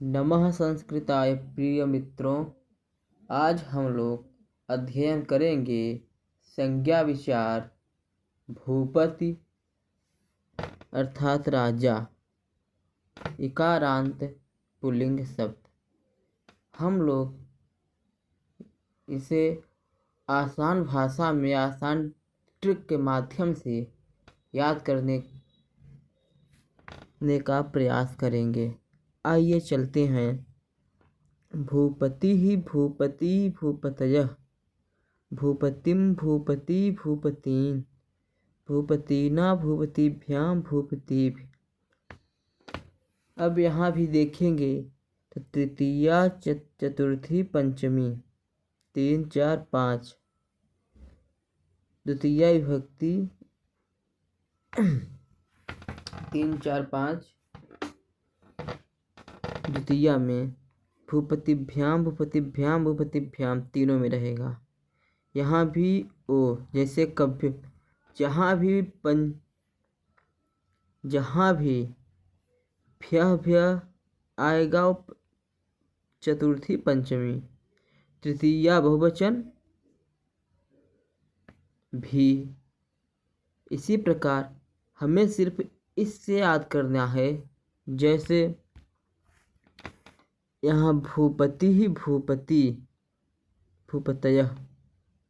नमः संस्कृताय प्रिय मित्रों। आज हम लोग अध्ययन करेंगे संज्ञा विचार भूपति अर्थात राजा इकारांत पुल्लिंग शब्द। हम लोग इसे आसान भाषा में आसान ट्रिक के माध्यम से याद करने का प्रयास करेंगे। आइए चलते हैं। भूपति ही भूपति भूपतयः, भूपतिं भूपति भूपतीन्, भूपतिना भूपतिभ्यां भूपतिभिः। अब यहाँ भी देखेंगे तो तृतीया चतुर्थी पंचमी 3 4 5 द्वितीया विभक्ति 3 4 5 द्वितीया में भूपतिभ्यां भूपतिभ्यां भूपतिभ्यां तीनों में रहेगा। यहाँ भी ओ जैसे कभी जहाँ भी भ्य आएगा चतुर्थी पंचमी, तृतीया बहुवचन भी। इसी प्रकार हमें सिर्फ इससे याद करना है। जैसे यहाँ भूपति ही भूपति भूपतयः,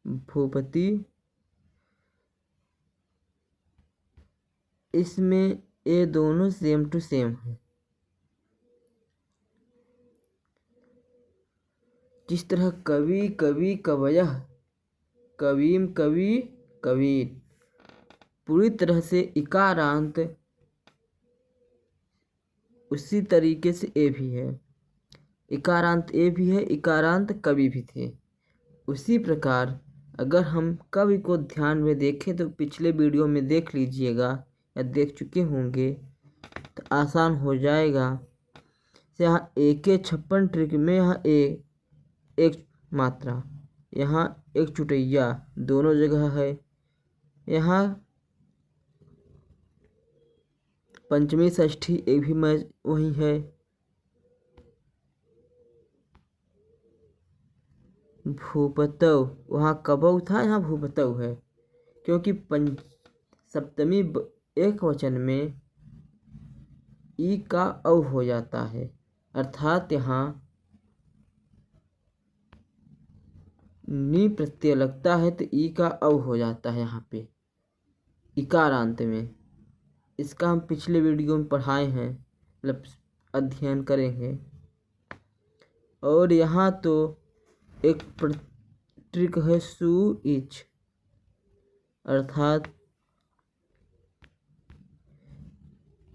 भूपति इसमें ये दोनों सेम टू सेम है। जिस तरह कवि कवि कवयः, कवीम कवि कवीन, पूरी तरह से इकारांत उसी तरीके से ए भी है। इकारांत ए भी है, इकारांत कवि भी थे। उसी प्रकार अगर हम कवि को ध्यान में देखें तो पिछले वीडियो में देख लीजिएगा या देख चुके होंगे तो आसान हो जाएगा। यहाँ ए के 56 ट्रिक में यहाँ एक मात्रा, यहाँ एक चुटैया दोनों जगह है। यहाँ पंचमी षष्ठी एक भी मैच वही है। भूपतौ वहाँ कबौ था, यहाँ भूपतौ है क्योंकि सप्तमी एक वचन में ई का औ हो जाता है, अर्थात यहाँ नी प्रत्यय लगता है तो ई का औ हो जाता है यहाँ पे इकारांत में। इसका हम पिछले वीडियो में पढ़ाए हैं, मतलब अध्ययन करेंगे। और यहाँ तो एक ट्रिक है सु इच, अर्थात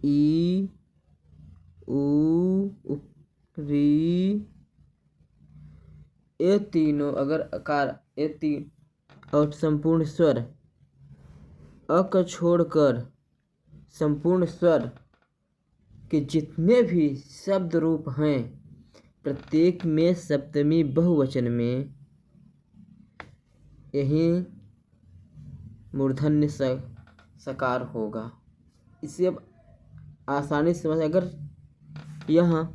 ई उ री ये तीनों अगर अकार ये तीन और संपूर्ण स्वर अ को छोड़कर संपूर्ण स्वर के जितने भी शब्द रूप हैं प्रत्येक में सप्तमी बहुवचन में यही मूर्धन्य सकार होगा। इसे अब आसानी से समझ, अगर यह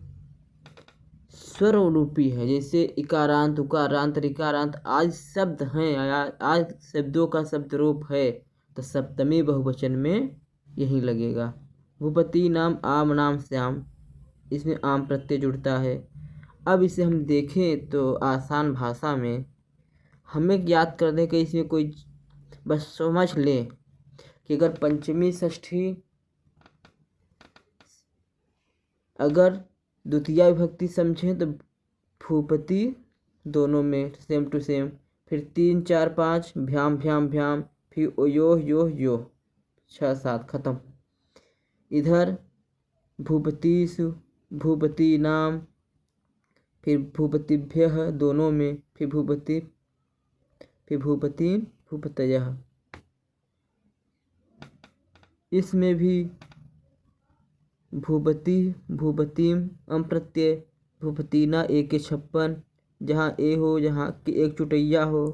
स्वर रूपी है जैसे इकारांत उकारांत ऋकारांत आज शब्द हैं, आज शब्दों का शब्द रूप है तो सप्तमी बहुवचन में यही लगेगा। भूपति नाम आम नाम श्याम, इसमें आम प्रत्यय जुड़ता है। अब इसे हम देखें तो आसान भाषा में हमें याद करने के इसमें कोई बस समझ ले कि अगर पंचमी षष्ठी अगर द्वितीया विभक्ति समझें तो भूपति दोनों में सेम टू सेम, फिर 3 4 5 भ्याम भ्याम भ्याम, फिर यो 6 7 खत्म। इधर भूपतिषु भूपति नाम, फिर भूपतिभ्यः दोनों में, फिर भूपति फिर भूपति भूपतयः। इसमें भी भूपति भूपतिम अम प्रत्यय, भूपतिना ए के 56 जहाँ ए हो जहाँ की एक चुटैया हो।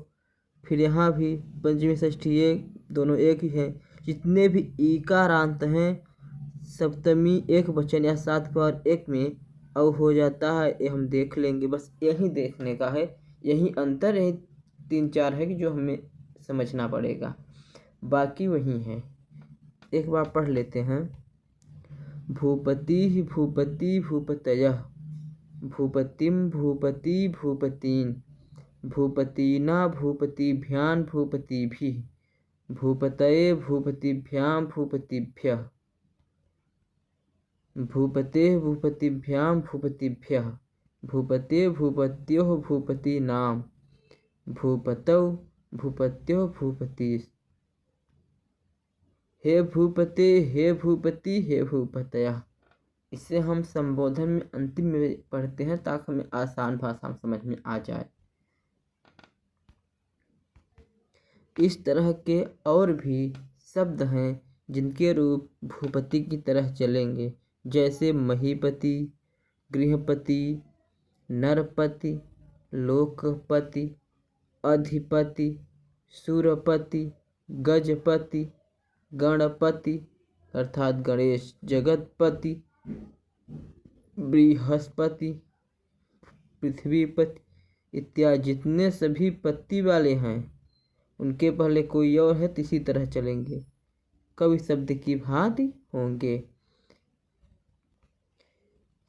फिर यहाँ भी पंचमी षष्ठी एक दोनों एक ही है। जितने भी ईकारांत हैं सप्तमी एक वचन या 7 पर एक में अब हो जाता है, ये हम देख लेंगे। बस यही देखने का है, यही अंतर, यही 3-4 है कि जो हमें समझना पड़ेगा, बाकी वही है। एक बार पढ़ लेते हैं। भूपति भूपति भूपतयः, भूपतिम भूपति भूपतीन्, भूपतीना भूपतिभ्यां भूपतिभिः, भूपतये भूपतिभ्यां भूपतिभ्यः, भूपते भूपतिभ्यां भूपतिभ्यः, भूपते भूपत्योः भूपतीनां, भूपतौ भूपत्योः भूपतिः। हे भूपते, हे भूपति, हे भूपतयः। इसे हम संबोधन में अंतिम में पढ़ते हैं ताकि हमें आसान भाषा में समझ में आ जाए। इस तरह के और भी शब्द हैं जिनके रूप भूपति की तरह चलेंगे, जैसे महीपति, गृहपति, नरपति, लोकपति, अधिपति, सुरपति, गजपति, गणपति अर्थात गणेश, जगतपति, बृहस्पति, पृथ्वीपति इत्यादि जितने सभी पति वाले हैं उनके पहले कोई और है तो इसी तरह चलेंगे, कवि शब्द की भांति होंगे।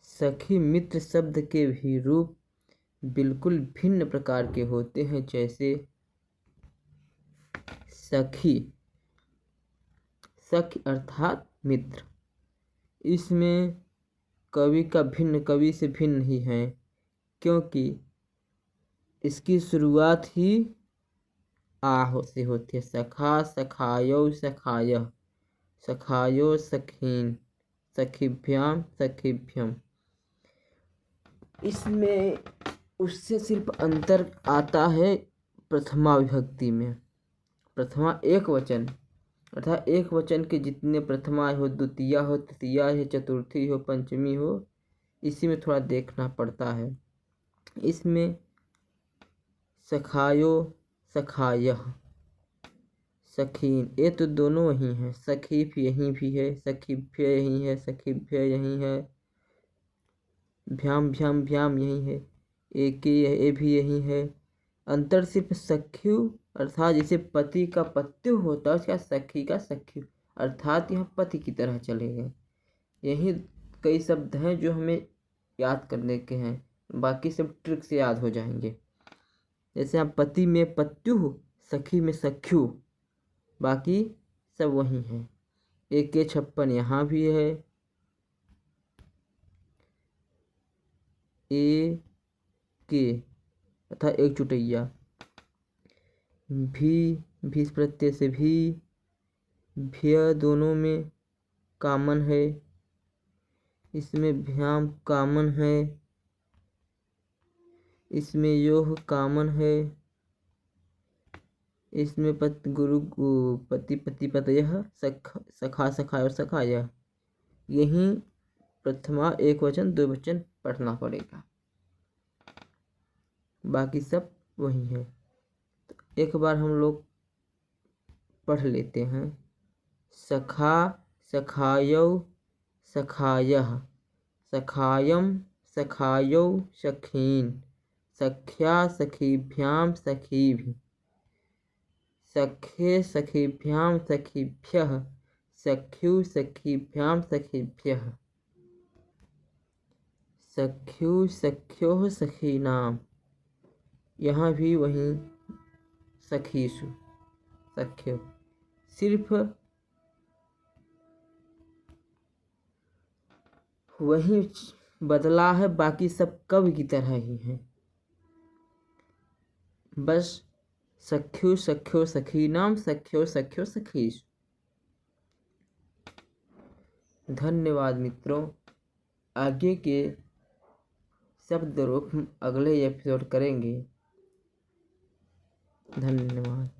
सखी मित्र शब्द के भी रूप बिल्कुल भिन्न प्रकार के होते हैं, जैसे सखी, सखी अर्थात मित्र। इसमें कवि का भिन्न कवि से भिन्न ही है, क्योंकि इसकी शुरुआत ही आ से होती है। सखा सखायो सखायः, सखायो सखीन, सखीभ्याम सखीभ्यम। इसमें उससे सिर्फ अंतर आता है प्रथमा विभक्ति में। प्रथमा एक वचन अर्थात एक वचन के जितने प्रथमा हो, द्वितीया हो, तृतीया हो, चतुर्थी हो, पंचमी हो, इसी में थोड़ा देखना पड़ता है। इसमें सखायो सखायः, सखीन, ये तो दोनों वही हैं। सखी भी यहीं भी है, सखीभ्य यहीं है, सखीभ्य यहीं है, भ्याम भ्याम भ्याम यहीं है, एक ये भी यहीं है। अंतर सिर्फ सख्यु अर्थात जैसे पति का पत्यु होता है उसका सखी का सख्यु अर्थात यह पति की तरह चलेगा। यही कई शब्द हैं जो हमें याद करने के हैं, बाकी सब ट्रिक से याद हो जाएंगे। जैसे आप पति में पत्यु, सखी में सख्यु, बाकी सब वही हैं। 1-56 यहाँ भी है, ए के अर्थात एक चुटैया, भी प्रत्यय से भी, भ्य दोनों में कॉमन है, इसमें भ्याम कॉमन है, इसमें योह कॉमन है, इसमें गुरु पति पति पतयः, सखा सखाय और सखायः। यही प्रथमा एक वचन दो वचन पढ़ना पड़ेगा, बाकी सब वही है। तो एक बार हम लोग पढ़ लेते हैं। सखा सखायौ सखायः, सखायम सखायौ सखीन, सख्या सखीभ्यां सखीभिः, सख्ये सखीभ्यां सखीभ्यः, सख्यु सखीभ्यां सखीभ्यः, सख्यु सख्योः सखीनाम। यहाँ भी वही सखीसु, सख्यो, सिर्फ वही बदला है, बाकी सब कवि की तरह ही हैं। बस सख्यु सख्यो सखीनाम, सख्यो सख्यो सखीसु। धन्यवाद मित्रों। आगे के शब्द रूप अगले एपिसोड करेंगे। धन्यवाद।